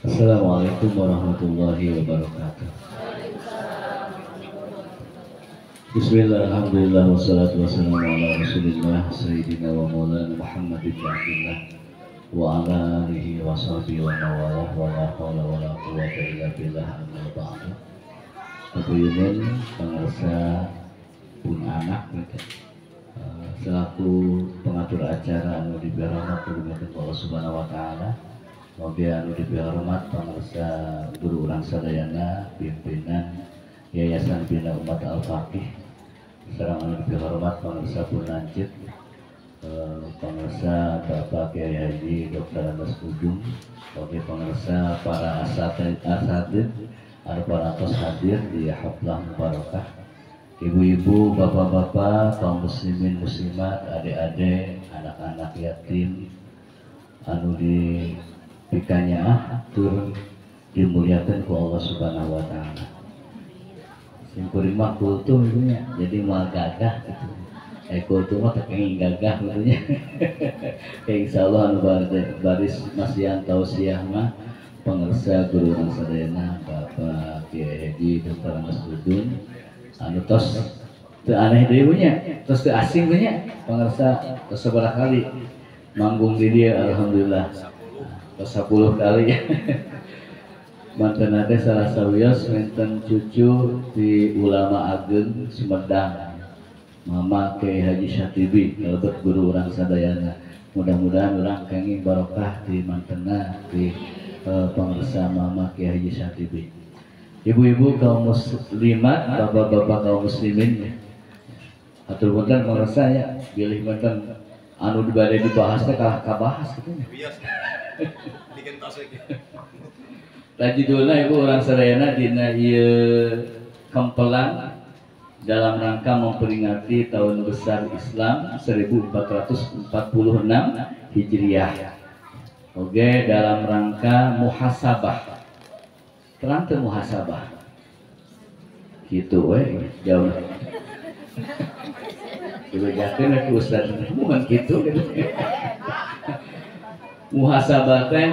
Assalamualaikum warahmatullahi wabarakatuh. Bismillah, alhamdulillah, wassalatu wassalamu ala rasulillah Sayyidina wa maulana Muhammad bin Abdullah wa ala alihi wa sahbihi wa mawalah wa la hawla wa la quwwata illa billah amma ba'du. Kebuyunan pengarsa pun anak selaku pengatur acara anu dibahana kulimakeun Allah Subhanahu wa taala. Moga anu dibahormat pengarsa guru urang sadayana pimpinan Yayasan Bina Umat Al-Faqih sareng anu dihormat pengarsa pun lanjut pengarsa Bapak Kiai Haji Dr. Andes Ujung, oke pengarsa para asatid anu parantos hadir di haflah mubarakah, ibu-ibu, bapak-bapak, kaum muslimin muslimat, adik-adik, anak-anak yatim anu dipikanya tur dimuliakan ku Allah Subhanahu wa taala. Sing kurimah kultum itunya, jadi mal gagah gitu. Kultum mah tekeng gagah gitu. Insyaallah anu baris masihan tausiah mah pengersa guru urang sadayana Bapak Kiai Haji Dr. Andes Ujung anu tos teu aneh deui nya, tos teu asing nya pengersa tos sabaraha kali manggung di dia alhamdulillah. Tos 10 kali ya. Manten nate salah sawios menten cucu di ulama ageng Sumedang Mama Kiai Haji Syatibi kalebet guru urang sadayana. Mudah-mudahan urang kenging barokah di mantena di pangarsa Mama Kiai Haji Syatibi. Ibu-ibu kaum muslimat, bapak-bapak kaum muslimin, atur punten pangarsa ya, bilih menten anu dibade dibahas teh kalah kabahas kitu nya. Bikin tasik. Tajidulna ibu orang sadayana dina ieu kempelan dalam rangka memperingati tahun besar Islam 1446 Hijriah. Oke, dalam rangka muhasabah. Terang teu muhasabah. Kitu we jauh. Dibejakeun ku Ustaz mun kitu. Muhasabah teh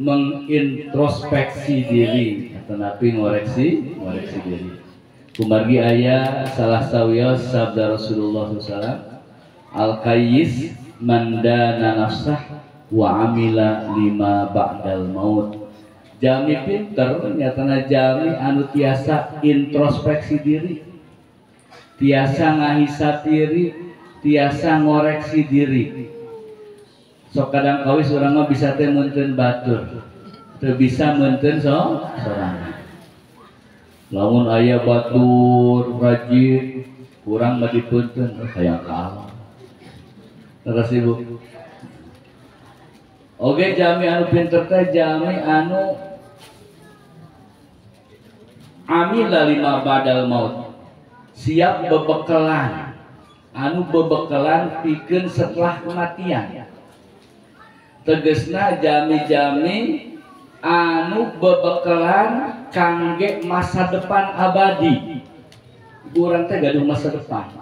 mengintrospeksi diri, tetapi ngoreksi diri. Kumargi aya salah sawios sabda Rasulullah SAW, al-kayyis mandana nafsah wa amila lima ba'dal maut. Jami pinter nyatana jami anu tiasa introspeksi diri, tiasa ngahisab diri, tiasa ngoreksi diri. Sok kadang kawis urang mah bisa teh munten batur, teu bisa munten sorangan. Lamun aya batur rajin, kurang mah dipunten hayang kalah. Terus ibu. Oge jami anu pinter teh jami anu amila lima badal maut. Siap bebekalan, anu bebekalan pikeun setelah kematian. Tegesna jami-jami anu bebekalan kangge masa depan abadi. Urang teh gaduh masa depan.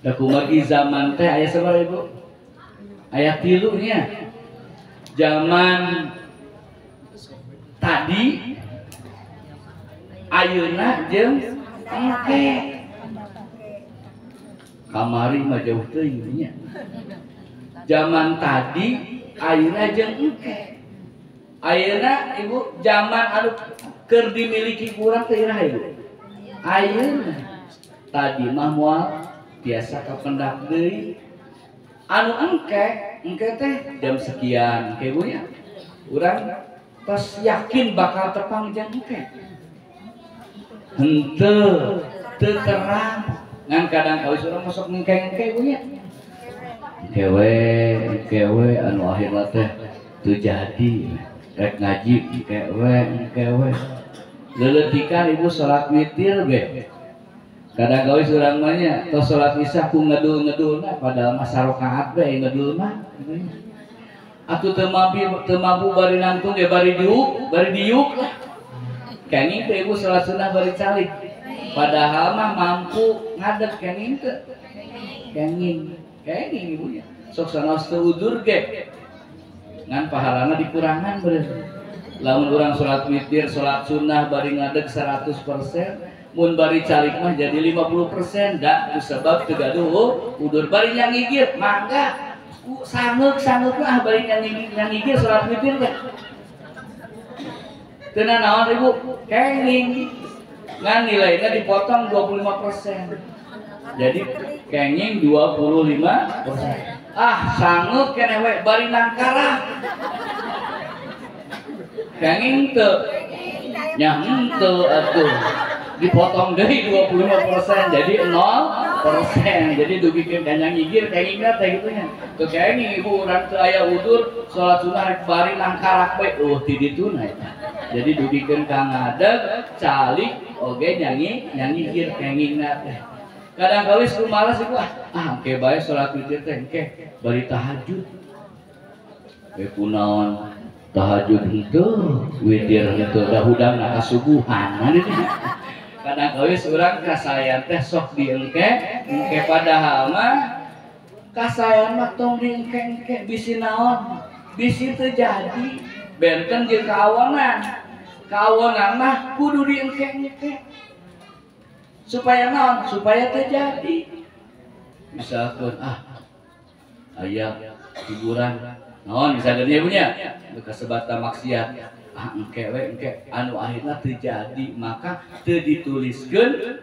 Da kumagi zaman teh aya sabaraha ibu? Aya 3 nya. Zaman tadi ayeuna jeung engke. Kamari mah jauh teuing nya. Zaman tadi ayeuna jeung engke. Ayeuna ibu zaman anu keur dimiliki kurang teh iraha ibu? Ayeuna. Tadi mah moal biasa kapendak deui. Anu engke teh jam sekian ke ibu nya. Urang tos yakin bakal tepang jeung engke. Henteu teu terang ngan kadang kawis urang masuk engke ibu nya. Kewe anu akhirna teh teu jadi rek ngaji kewe leuletikan ibu salat witir ge kadang kawis urang mah nya tos salat isya ku ngedul-ngedulna padahal mah sarakaat bae ngedulna atuh teu mampu bari nangtung ge bari diuk lah kenging teh ibu salat sunah bari calik padahal mah mampu ngadeg kenging teu kenging ibunya sok sanos teu udur ge ngan pahalana dikurangan bener Lamun urang salat witir, salat sunnah bari ngadeg 100%, mun bari calik mah jadi 50%. Da kusabab teu gaduh udur bari nyangigir mangga sangeuk mah bari nyangigir salat witir teh. Teu naon Ibu, kenging. Ngan nilainya dipotong 25%. Jadi kenging 25%. Sangeuk keneh we bari nangkara. Kenging teu nya henteu atuh dipotong deui 25% jadi 0%. Jadi dugikeun ka nyangigir kengingna teh kitu nya. Teu kenging Ibu urang teu aya udur salat sunah rek bari nangkarak we ti dituna eta. Jadi dugikeun ka ngadeg calik oge nyangigir kengingna teh. Kadang kali suku malas Ibu engke bae salat witir teh engke bari tahajud. We kunaon tahajud henteu, witir henteu, da hudangna kasubuhan. Kadang kali urang kasayan teh sok diengke, engke padahal mah kasayan mah tong diengke-engke bisi naon? Bisi teu jadi. Benten jeung kaawonan. Kaawonan mah kudu diengke-engke. Supaya naon? Supaya terjadi. Misalkan aya hiburan naon misalkan dia punya kasebata maksiat engke anu akhirna terjadi maka teu dituliskeun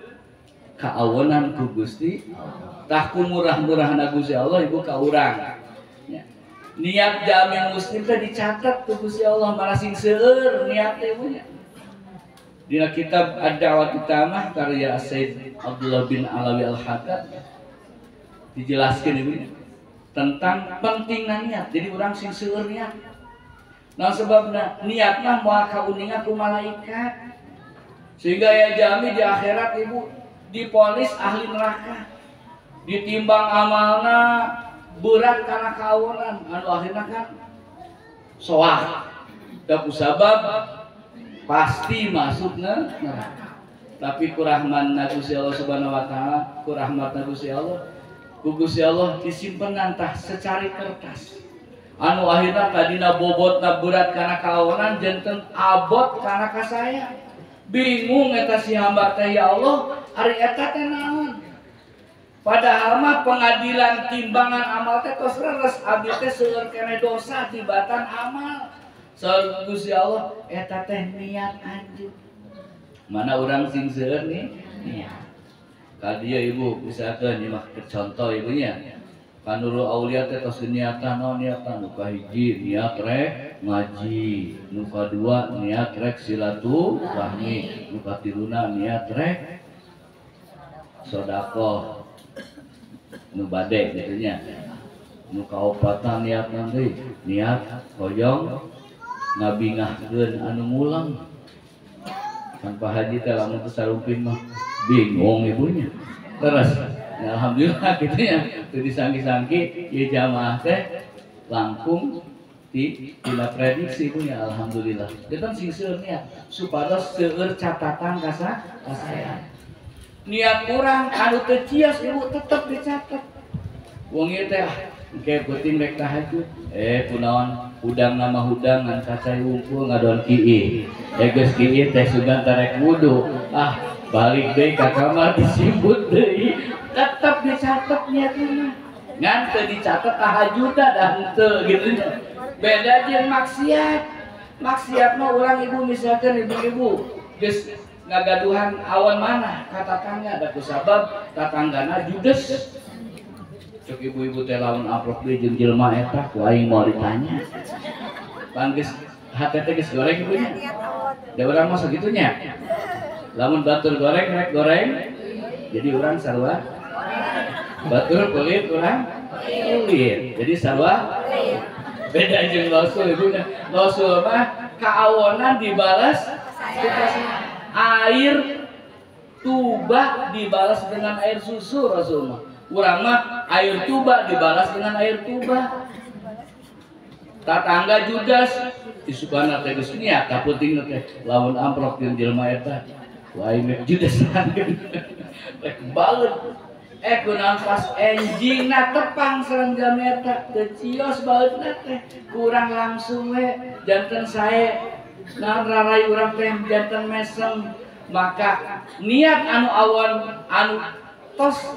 kaawonan ku Gusti tah ku murah-murahna Gusti Allah Ibu ka urang. Niat jami muslim teh dicatat ku Gusti Allah malah sing seueur niat teh punya. Dina kitab Ad-Da'wah Utamah karya Sayyid Abdullah bin Alawi Al-Haddad dijelaskan Ibu tentang pentingna niat. Jadi orang sing seueur niat. Nah sebabna niatna moal kauningan ku malaikat. Sehingga ya jami di akhirat Ibu diponis ahli neraka. Ditimbang amalna berat karena kawonan anu akhirna kan soah. Da kusabab pasti masuk neraka. Tapi kurahman Gusti Allah Subhanahu wa taala, kurahmat Gusti Allah, Gusti Allah disimpen tah secari kertas. Anu akhirna tadina bobotna berat kana kaonan janten abot kana ka saya. Bingung eta si hamba teh ya Allah, ari eta teh naon? Padahal mah pengadilan timbangan amal teh tos leres abdi teh seueur keneh dosa tibatan amal. Soal Gusti Allah eta teh niat anjeun. Mana urang sing seueur nih niat. Ka dieu Ibu misalkan nyimak contoh Ibunya. Kanuru aulia teh tos niatan naon niatan nu kahiji niat rek ngaji, nu kadua niat rek silaturahmi, nu katiluna niat rek sedekah. Nu bade kitu nya. Nu kaopatan niat deui niat hoyong ngabingahkeun anu mulang. Kan Pak Haji teh lamun teu sarumpin mah bingung Ibunya. Terus ya alhamdulillah kitu nya teu disangki-sangki ieu jamaah teh langkung tina prediksi Ibunya alhamdulillah. Kita sing seueur niat supados seueur catatan ka saya. Niat urang anu teu cios Ibu tetep dicatet. Wong ieu teh engke penting rek tahajud. Kunaon hudang nama hudang ngan cacai wungkul ngadon kieu. Geus kieu teh sugan tarek wudu. Balik deui ka kamar disimbut deui. Tetep dicatet niatna. Ngan teu dicatet tahajud dah henteu gitu nya. Beda jeung maksiat. Maksiat mah urang Ibu misalkan ibu-ibu geus ngagaduhan awan mana ka tatangga da kusabab tatanggana judes. Cuk ibu-ibu teh lamun amplop deui jeung jelema eta ku aing mau ditanya. Pan geus hate teh geus goreng Ibunya. Da urang mah sagitunya. Lamun batur goreng rek goreng. Jadi urang sarua batur kulit urang kulit. Jadi sarua beda jeung losul Ibunya. Losul mah kaawonan dibalas air tuba dibalas dengan air susu Rasul mah. Urang mah air tuba dibalas dengan air tuba. Tatangga judas disubana teh geus niat kapenting teh lamun amprok jeung jelema eta. Lain judas rek baeut. Kunaon pas enjingna tepang sarenggam eta teu cios baeutna teh kurang langsung we janten sae Nah rarai urang teh janten mesem, maka niat anu awon anu tos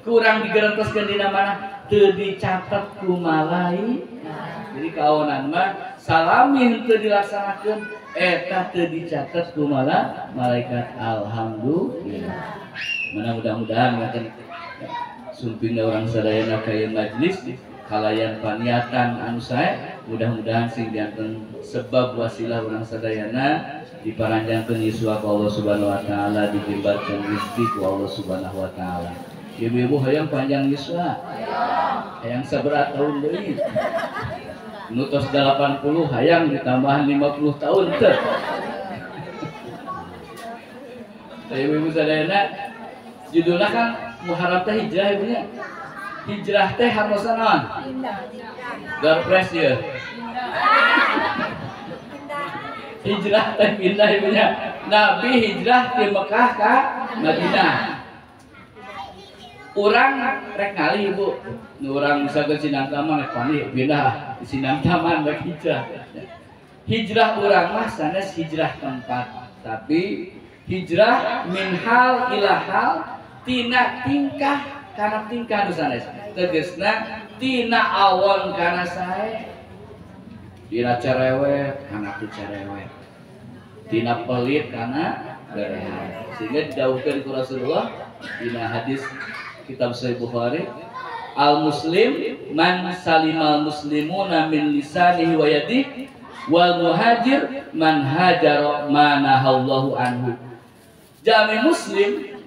kurang digerentoskeun dina mana teu dicatet ku malai. Jadi kaonan mah salami teu dilaksanakeun eta teu dicatet ku malaikat. Alhamdulillah. Mudah-mudahan ngaten sumping orang sadayana kaya majlis kalayan paniatan anu sae, mudah-mudahan sing dianten sebab wasilah orang sadayana diparanjangkeun yuswa ku Allah Subhanahu wa taala, dijembarkeun rezeki ku Allah Subhanahu wa taala. Ibu-ibu hayang panjang yuswa. Hayang saberat tahun deui. Nu tos 80 hayang ditambahan 50 tahun teh. Ibu-ibu sadayana judulnya kan Muharram teh hijrah ibunya. Hijrah teh harusna naon? Garpres ya. Hijrah teh pindah ibunya. Nabi hijrah di Mekah ka Madinah. Urang rek ngali ibu. Nu urang misalkan Sinangtaman rek pani pindah di Sinangtaman rek hijrah. Hijrah urang mah sanes hijrah tempat, tapi hijrah min hal ila hal tina tingkah kana tingkah nu sanes. Tegasna tina awon kana sae, tina cerewet kana teu cerewet, tina pelit kana berehat. Sehingga didhawuhkeun ku Rasulullah dina hadis kitab Sahih Bukhari, al muslim man salimal muslimuna min lisanihi wa yadihi wal muhajir man hajara ma nahallahu anhu. Jami muslim,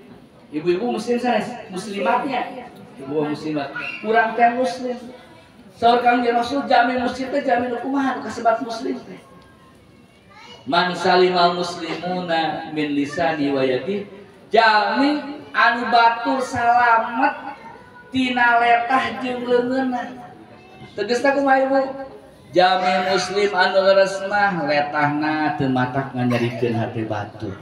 ibu-ibu muslim sana, muslimatnya, ibu muslimat, kurang teh muslim. Saur kang Rasul jami muslim teh jami nu kumaha kasebat muslim teh. Man salimal muslimuna min lisani wa yadi, jami anu batur salamet tina letah jeung leungeunna. Tegasna kumaha ibu? Jami muslim anu leres mah letahna teu matak nganyarikeun hati batur.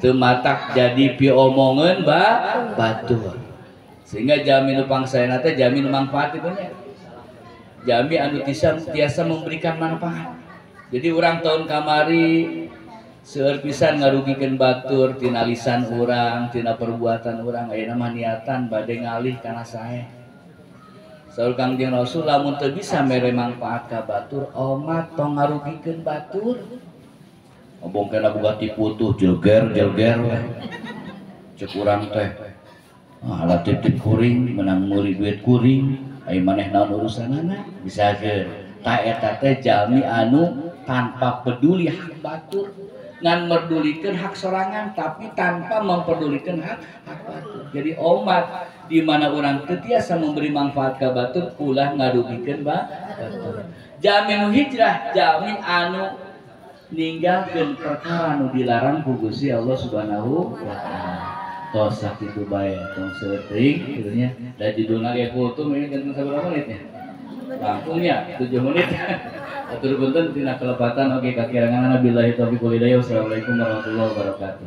Tematak jadi piomongan batur. Sehingga jami nu pangsaena teh jami nu manfaat ibunya. Jami anu tiasa memberikan manfaat. Jadi urang tahun kamari seueur pisan ngarugikeun batur tina lisan urang, tina perbuatan urang, ayeuna mah niatan bade ngalih kana sae. Saur Kangjeng Rasul lamun teu bisa mere manfaat ka batur, omat tong ngarugikeun batur. Ngomong kena buka tiputuh jelger cek urang teh alat titip kuring menang meuli duit kuring ai maneh naon urusanana bisa ge ta eta teh jalmi anu tanpa peduli hak batur ngan merdulikeun hak sorangan tapi tanpa memperdulikan hak batur. Jadi omat di mana orang teu tiasa memberi manfaat ka batur ulah ngarugikeun batur. Jami nu hijrah jami anu ninggalkeun perkara nu dilarang ku Gusti Allah Subhanahu wa taala. Tos sakitu bae tong seueuting kitu nya. Da judulna ge kultum ini kan sabaraha menit nya? Langsung ya 7 menit. Atur punten tina kelepatan oge kakirangan billahi taufiq wal hidayah. Wassalamualaikum warahmatullahi wabarakatuh.